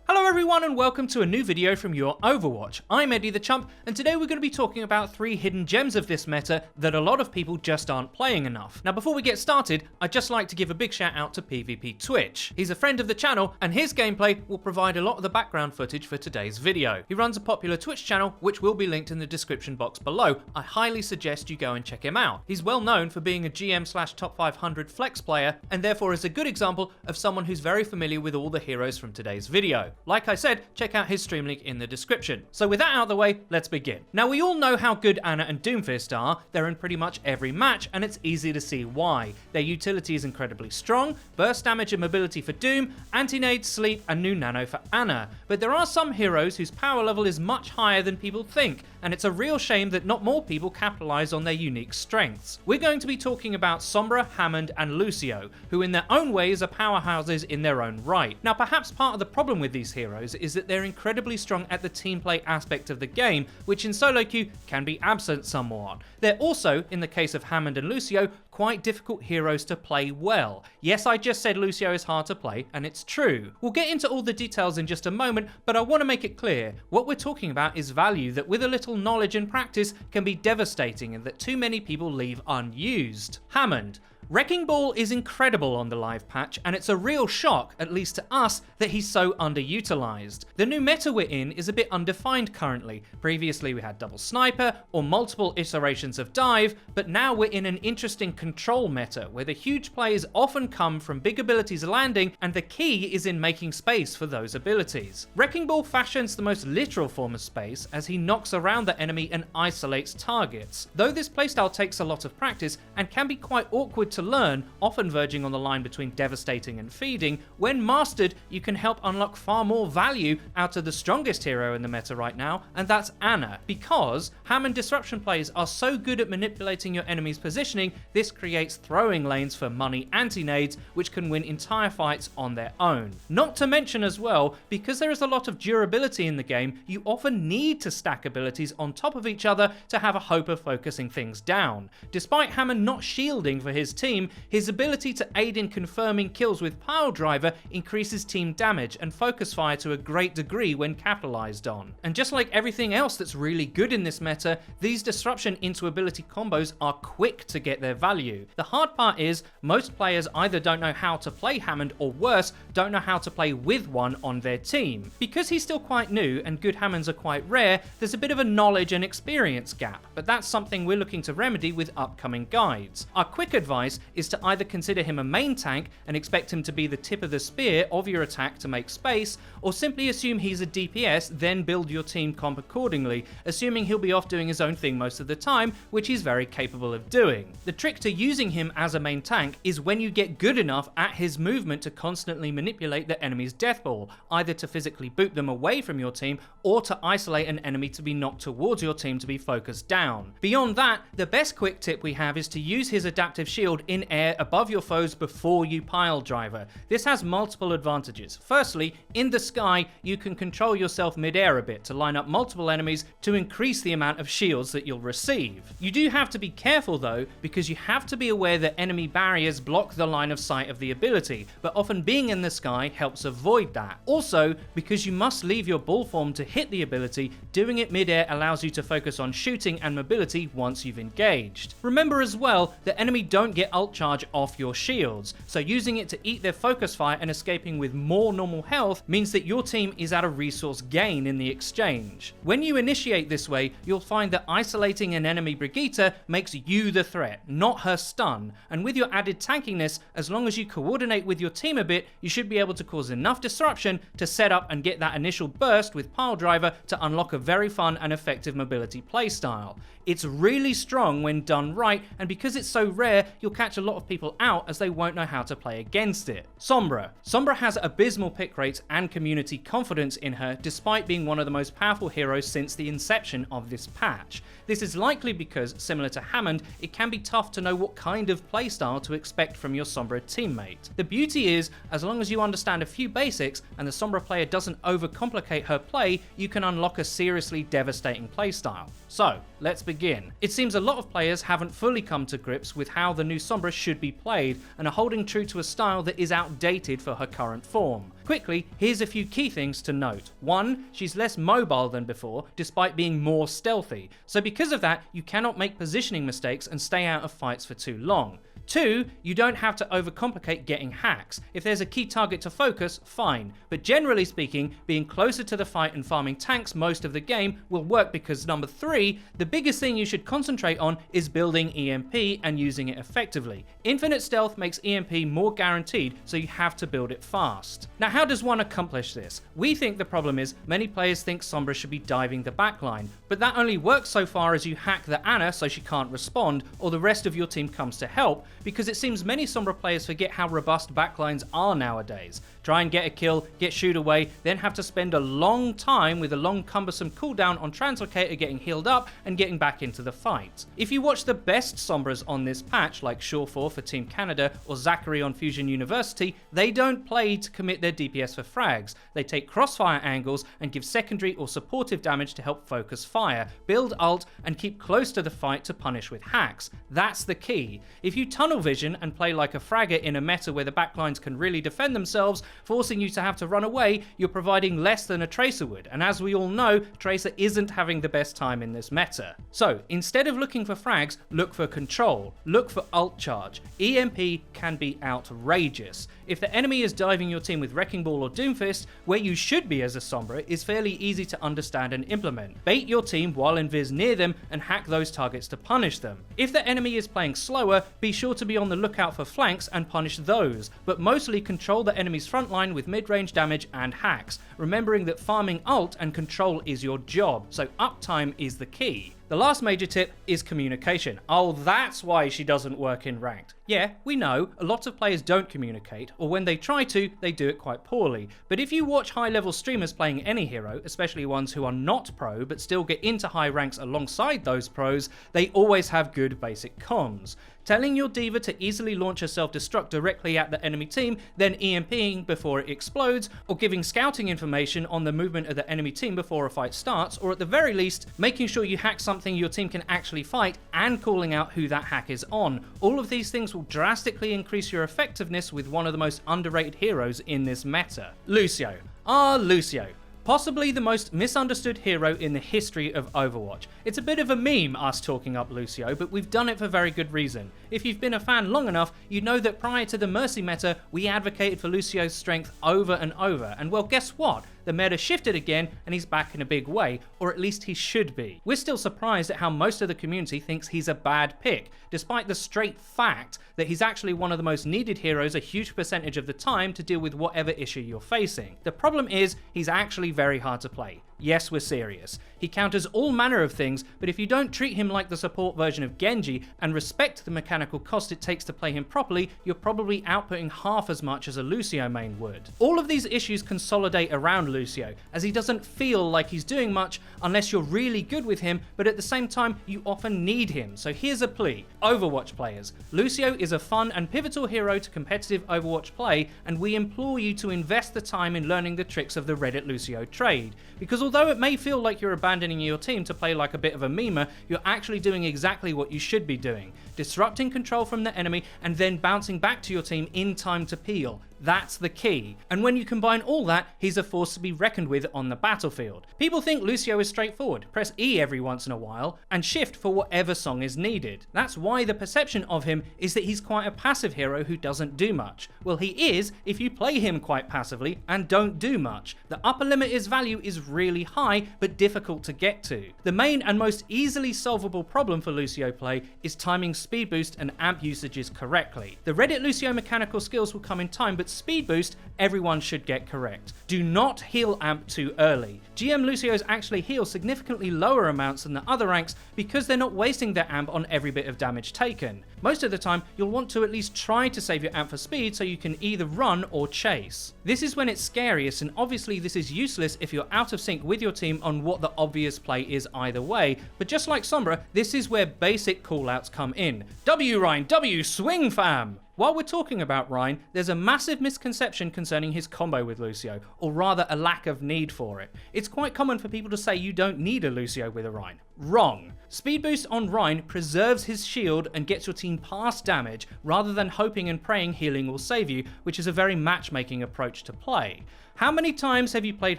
Hello everyone and welcome to a new video from Your Overwatch. I'm Eddie the Chump and today we're going to be talking about 3 hidden gems of this meta that a lot of people just aren't playing enough. Now before we get started, I'd just like to give a big shout out to PvP Twitch. He's a friend of the channel and his gameplay will provide a lot of the background footage for today's video. He runs a popular Twitch channel which will be linked in the description box below. I highly suggest you go and check him out. He's well known for being a GM/top 500 flex player and therefore is a good example of someone who's very familiar with all the heroes from today's video. Like I said, check out his stream link in the description. So with that out of the way, let's begin. Now we all know how good Ana and Doomfist are. They're in pretty much every match and it's easy to see why. Their utility is incredibly strong, burst damage and mobility for Doom, anti-nade, sleep and new nano for Ana. But there are some heroes whose power level is much higher than people think, and it's a real shame that not more people capitalize on their unique strengths. We're going to be talking about Sombra, Hammond and Lucio, who in their own ways are powerhouses in their own right. Now perhaps part of the problem with these heroes is that they're incredibly strong at the team play aspect of the game, which in solo queue can be absent somewhat. They're also, in the case of Hammond and Lucio, quite difficult heroes to play well. Yes, I just said Lucio is hard to play, and it's true. We'll get into all the details in just a moment, but I want to make it clear, what we're talking about is value that with a little knowledge and practice can be devastating and that too many people leave unused. Hammond. Wrecking Ball is incredible on the live patch, and it's a real shock, at least to us, that he's so underutilized. The new meta we're in is a bit undefined currently. Previously we had double sniper, or multiple iterations of dive, but now we're in an interesting control meta, where the huge plays often come from big abilities landing, and the key is in making space for those abilities. Wrecking Ball fashions the most literal form of space, as he knocks around the enemy and isolates targets. Though this playstyle takes a lot of practice, and can be quite awkward to learn, often verging on the line between devastating and feeding, when mastered you can help unlock far more value out of the strongest hero in the meta right now, and that's Ana. Because Hammond disruption plays are so good at manipulating your enemy's positioning, this creates throwing lanes for money anti-nades which can win entire fights on their own. Not to mention as well, because there is a lot of durability in the game, you often need to stack abilities on top of each other to have a hope of focusing things down. Despite Hammond not shielding for his team, his ability to aid in confirming kills with Pile Driver increases team damage and focus fire to a great degree when capitalized on. And just like everything else that's really good in this meta, these disruption into ability combos are quick to get their value. The hard part is, most players either don't know how to play Hammond or worse, don't know how to play with one on their team. Because he's still quite new and good Hammonds are quite rare, there's a bit of a knowledge and experience gap, but that's something we're looking to remedy with upcoming guides. Our quick advice is to either consider him a main tank and expect him to be the tip of the spear of your attack to make space, or simply assume he's a DPS, then build your team comp accordingly, assuming he'll be off doing his own thing most of the time, which he's very capable of doing. The trick to using him as a main tank is when you get good enough at his movement to constantly manipulate the enemy's death ball, either to physically boot them away from your team, or to isolate an enemy to be knocked towards your team to be focused down. Beyond that, the best quick tip we have is to use his adaptive shield in air above your foes before you Pile Driver. This has multiple advantages. Firstly, in the sky, you can control yourself mid-air a bit to line up multiple enemies to increase the amount of shields that you'll receive. You do have to be careful though, because you have to be aware that enemy barriers block the line of sight of the ability, but often being in the sky helps avoid that. Also, because you must leave your ball form to hit the ability, doing it mid-air allows you to focus on shooting and mobility once you've engaged. Remember as well that enemy don't get ult charge off your shields, so using it to eat their focus fire and escaping with more normal health means that your team is at a resource gain in the exchange. When you initiate this way, you'll find that isolating an enemy Brigitte makes you the threat, not her stun, and with your added tankiness, as long as you coordinate with your team a bit, you should be able to cause enough disruption to set up and get that initial burst with Pile Driver to unlock a very fun and effective mobility playstyle. It's really strong when done right, and because it's so rare, you'll catch a lot of people out as they won't know how to play against it. Sombra. Sombra has abysmal pick rates and community confidence in her, despite being one of the most powerful heroes since the inception of this patch. This is likely because, similar to Hammond, it can be tough to know what kind of playstyle to expect from your Sombra teammate. The beauty is, as long as you understand a few basics and the Sombra player doesn't overcomplicate her play, you can unlock a seriously devastating playstyle. So, let's begin. It seems a lot of players haven't fully come to grips with how the new Sombra should be played and are holding true to a style that is outdated for her current form. Quickly, here's a few key things to note. 1. She's less mobile than before, despite being more stealthy, so because of that, you cannot make positioning mistakes and stay out of fights for too long. 2. You don't have to overcomplicate getting hacks. If there's a key target to focus, fine, but generally speaking, being closer to the fight and farming tanks most of the game will work because number 3, the biggest thing you should concentrate on is building EMP and using it effectively. Infinite stealth makes EMP more guaranteed, so you have to build it fast. Now how does one accomplish this? We think the problem is many players think Sombra should be diving the backline, but that only works so far as you hack the Ana so she can't respond, or the rest of your team comes to help, because it seems many Sombra players forget how robust backlines are nowadays. Try and get a kill, get shoot away, then have to spend a long time with a long cumbersome cooldown on Translocator getting healed up and getting back into the fight. If you watch the best Sombras on this patch, like Shawfor for Team Canada or Zachary on Fusion University, they don't play to commit their DPS for frags. They take crossfire angles and give secondary or supportive damage to help focus fire, build ult, and keep close to the fight to punish with hacks. That's the key. If you tunnel vision and play like a fragger in a meta where the backlines can really defend themselves, forcing you to have to run away, you're providing less than a Tracer would, and as we all know, Tracer isn't having the best time in this meta. So, instead of looking for frags, look for control, look for ult charge. EMP can be outrageous. If the enemy is diving your team with Wrecking Ball or Doomfist, where you should be as a Sombra is fairly easy to understand and implement. Bait your team while invis near them and hack those targets to punish them. If the enemy is playing slower, be sure to be on the lookout for flanks and punish those, but mostly control the enemy's front line with mid-range damage and hacks, remembering that farming ult and control is your job, so uptime is the key. The last major tip is communication. Oh, that's why she doesn't work in ranked. Yeah, we know, a lot of players don't communicate, or when they try to, they do it quite poorly. But if you watch high-level streamers playing any hero, especially ones who are not pro but still get into high ranks alongside those pros, they always have good basic comms. Telling your diva to easily launch a self-destruct directly at the enemy team, then EMPing before it explodes, or giving scouting information on the movement of the enemy team before a fight starts, or at the very least, making sure you hack something your team can actually fight and calling out who that hack is on. All of these things will drastically increase your effectiveness with one of the most underrated heroes in this meta. Lucio. Lucio. Possibly the most misunderstood hero in the history of Overwatch. It's a bit of a meme, us talking up Lucio, but we've done it for very good reason. If you've been a fan long enough, you know that prior to the Mercy meta, we advocated for Lucio's strength over and over, and well, guess what? The meta shifted again and he's back in a big way, or at least he should be. We're still surprised at how most of the community thinks he's a bad pick, despite the straight fact that he's actually one of the most needed heroes a huge percentage of the time to deal with whatever issue you're facing. The problem is, he's actually very hard to play. Yes, we're serious. He counters all manner of things, but if you don't treat him like the support version of Genji and respect the mechanical cost it takes to play him properly, you're probably outputting half as much as a Lucio main would. All of these issues consolidate around Lucio, as he doesn't feel like he's doing much unless you're really good with him, but at the same time, you often need him. So here's a plea. Overwatch players. Lucio is a fun and pivotal hero to competitive Overwatch play, and we implore you to invest the time in learning the tricks of the Reddit Lucio trade. Because although it may feel like you're abandoning your team to play like a bit of a memer, you're actually doing exactly what you should be doing. Disrupting control from the enemy and then bouncing back to your team in time to peel. That's the key. And when you combine all that, he's a force to be reckoned with on the battlefield. People think Lucio is straightforward. Press E every once in a while and shift for whatever song is needed. That's why the perception of him is that he's quite a passive hero who doesn't do much. Well, he is if you play him quite passively and don't do much. The upper limit is value is really high but difficult to get to. The main and most easily solvable problem for Lucio play is timing speed boost and amp usages correctly. The Reddit Lucio mechanical skills will come in time, but speed boost, everyone should get correct. Do not heal amp too early. GM Lucios actually heal significantly lower amounts than the other ranks because they're not wasting their amp on every bit of damage taken. Most of the time, you'll want to at least try to save your amp for speed so you can either run or chase. This is when it's scariest, and obviously this is useless if you're out of sync with your team on what the obvious play is either way, but just like Sombra, this is where basic callouts come in. W Ryan, W swing fam! While we're talking about Ryan, there's a massive misconception concerning his combo with Lucio, or rather a lack of need for it. It's quite common for people to say you don't need a Lucio with a Ryan. Wrong. Speed boost on Rein preserves his shield and gets your team past damage rather than hoping and praying healing will save you, which is a very matchmaking approach to play. How many times have you played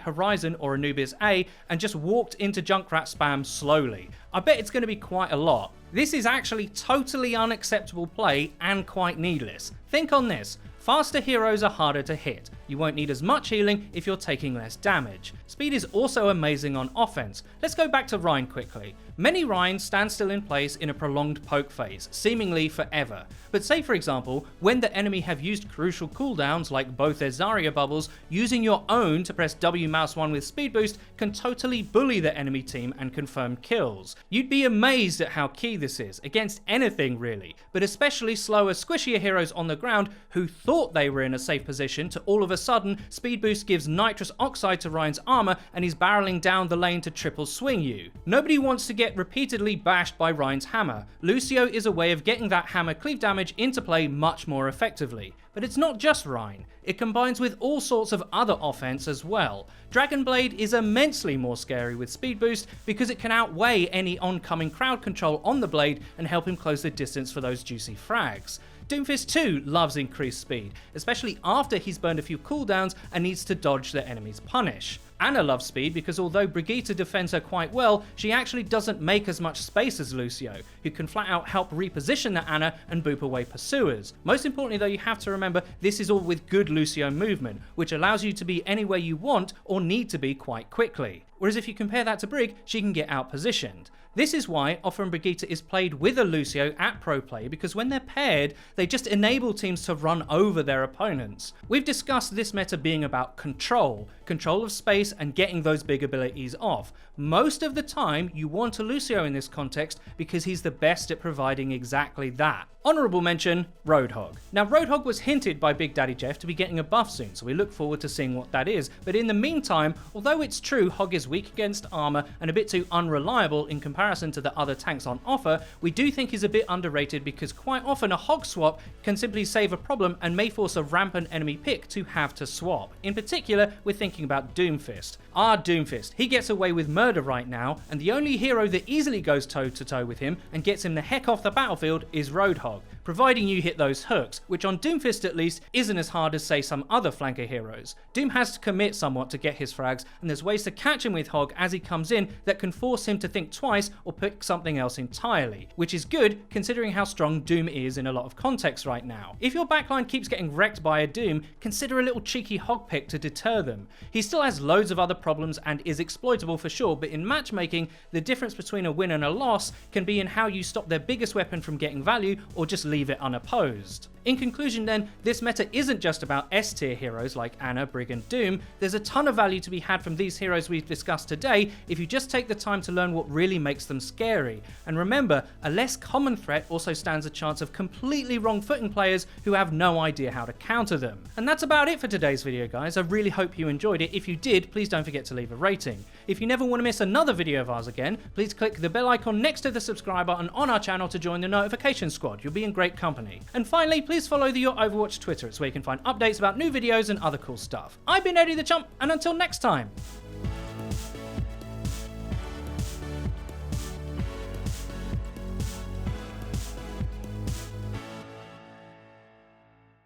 Horizon or Anubis A and just walked into Junkrat spam slowly? I bet it's going to be quite a lot. This is actually totally unacceptable play and quite needless. Think on this. Faster heroes are harder to hit. You won't need as much healing if you're taking less damage. Speed is also amazing on offense. Let's go back to Rein quickly. Many Reins stand still in place in a prolonged poke phase, seemingly forever. But say for example, when the enemy have used crucial cooldowns like both their Zarya bubbles, using your own to press W mouse 1 with speed boost can totally bully the enemy team and confirm kills. You'd be amazed at how key this is, against anything really, but especially slower, squishier heroes on the ground who thought they were in a safe position to all of a sudden speed boost gives nitrous oxide to Rein's armor and he's barreling down the lane to triple swing you. Nobody wants to get repeatedly bashed by Rein's hammer. Lucio is a way of getting that hammer cleave damage into play much more effectively. But it's not just Rein, it combines with all sorts of other offense as well. Dragonblade is immensely more scary with speed boost because it can outweigh any oncoming crowd control on the blade and help him close the distance for those juicy frags. Doomfist 2 loves increased speed, especially after he's burned a few cooldowns and needs to dodge the enemy's punish. Ana loves speed because although Brigitte defends her quite well, she actually doesn't make as much space as Lucio, who can flat out help reposition the Ana and boop away pursuers. Most importantly though, you have to remember this is all with good Lucio movement, which allows you to be anywhere you want or need to be quite quickly. Whereas if you compare that to Brig, she can get out positioned. This is why often Brigitte is played with a Lucio at pro play, because when they're paired, they just enable teams to run over their opponents. We've discussed this meta being about control of space and getting those big abilities off. Most of the time, you want a Lucio in this context because he's the best at providing exactly that. Honourable mention, Roadhog. Now Roadhog was hinted by Big Daddy Jeff to be getting a buff soon, so we look forward to seeing what that is, but in the meantime, although it's true Hog is weak against armour and a bit too unreliable in comparison to the other tanks on offer, we do think he's a bit underrated because quite often a Hog swap can simply save a problem and may force a rampant enemy pick to have to swap. In particular, we're thinking about Doomfist. Our Doomfist, he gets away with murder right now, and the only hero that easily goes toe to toe with him and gets him the heck off the battlefield is Roadhog, providing you hit those hooks, which on Doomfist at least isn't as hard as say some other flanker heroes. Doom has to commit somewhat to get his frags, and there's ways to catch him with Hog as he comes in that can force him to think twice or pick something else entirely, which is good considering how strong Doom is in a lot of contexts right now. If your backline keeps getting wrecked by a Doom, consider a little cheeky Hog pick to deter them. He still has loads of other problems and is exploitable for sure, but in matchmaking, the difference between a win and a loss can be in how you stop their biggest weapon from getting value or just leave it unopposed. In conclusion then, this meta isn't just about S tier heroes like Ana, Brig and Doom. There's a ton of value to be had from these heroes we've discussed today if you just take the time to learn what really makes them scary. And remember, a less common threat also stands a chance of completely wrong footing players who have no idea how to counter them. And that's about it for today's video guys. I really hope you enjoyed it. If you did, please don't forget to leave a rating. If you never want to miss another video of ours again, please click the bell icon next to the subscribe button on our channel to join the notification squad. You'll be in great company. And finally, please follow the Your Overwatch Twitter. It's where you can find updates about new videos and other cool stuff. I've been Eddie the Chump, and until next time.